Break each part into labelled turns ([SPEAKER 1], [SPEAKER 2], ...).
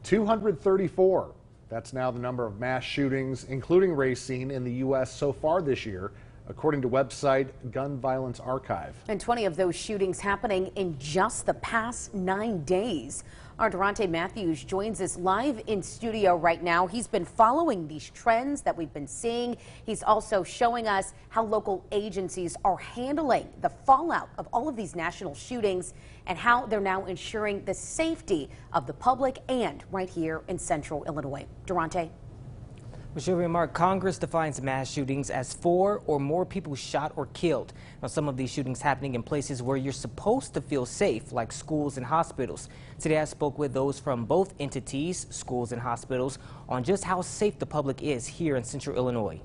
[SPEAKER 1] 234. That's now the number of mass shootings, including race, seen in the U.S. so far this year, according to website Gun Violence Archive.
[SPEAKER 2] And 20 of those shootings happening in just the past 9 days. Our Durante Matthews joins us live in studio right now. He's been following these trends that we've been seeing. He's also showing us how local agencies are handling the fallout of all of these national shootings and how they're now ensuring the safety of the public and right here in central Illinois. Durante.
[SPEAKER 3] Well, Sylvia Mark, Congress defines mass shootings as 4 or more people shot or killed. Now, some of these shootings happening in places where you're supposed to feel safe, like schools and hospitals. Today, I spoke with those from both entities, schools and hospitals, on just how safe the public is here in central Illinois.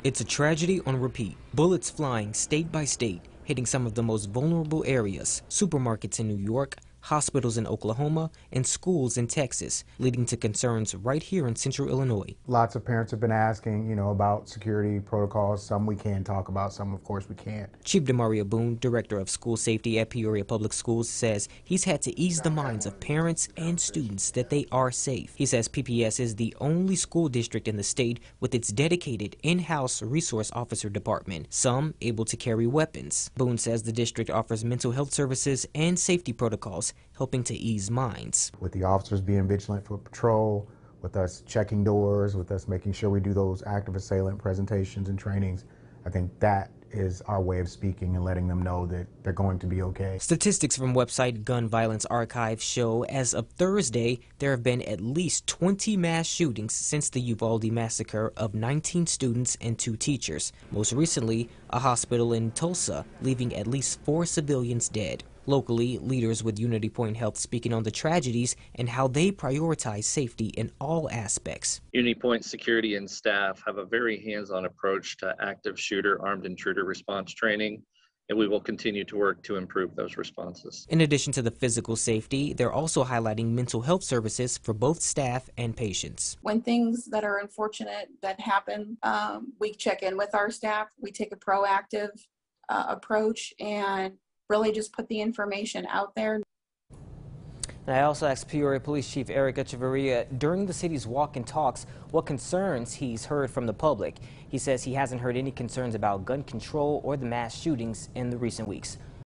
[SPEAKER 3] It's a tragedy on repeat. Bullets flying state by state, hitting some of the most vulnerable areas, supermarkets in New York, hospitals in Oklahoma, and schools in Texas, leading to concerns right here in central Illinois.
[SPEAKER 4] Lots of parents have been asking, about security protocols. Some we can talk about, some of course we can't.
[SPEAKER 3] Chief Demario Boone, Director of School Safety at Peoria Public Schools, says he's had to ease the minds of parents and students that they are safe. He says PPS is the only school district in the state with its dedicated in-house resource officer department, some able to carry weapons. Boone says the district offers mental health services and safety protocols, helping to ease minds.
[SPEAKER 4] With the officers being vigilant for patrol, with us checking doors, with us making sure we do those active assailant presentations and trainings, I think that is our way of speaking and letting them know that they're going to be okay.
[SPEAKER 3] Statistics from website Gun Violence Archive show as of Thursday, there have been at least 20 mass shootings since the Uvalde massacre of 19 students and 2 teachers. Most recently, a hospital in Tulsa, leaving at least 4 civilians dead. Locally, leaders with Unity Point Health speaking on the tragedies and how they prioritize safety in all aspects.
[SPEAKER 5] Unity Point security and staff have a very hands-on approach to active shooter, armed intruder response training, and we will continue to work to improve those responses.
[SPEAKER 3] In addition to the physical safety, they're also highlighting mental health services for both staff and patients.
[SPEAKER 6] When things that are unfortunate that happen, we check in with our staff. We take a proactive approach and really just put the information out there.
[SPEAKER 3] And I also asked Peoria Police Chief Eric Echeverria during the city's walk and talks what concerns he's heard from the public. He says he hasn't heard any concerns about gun control or the mass shootings in the recent weeks.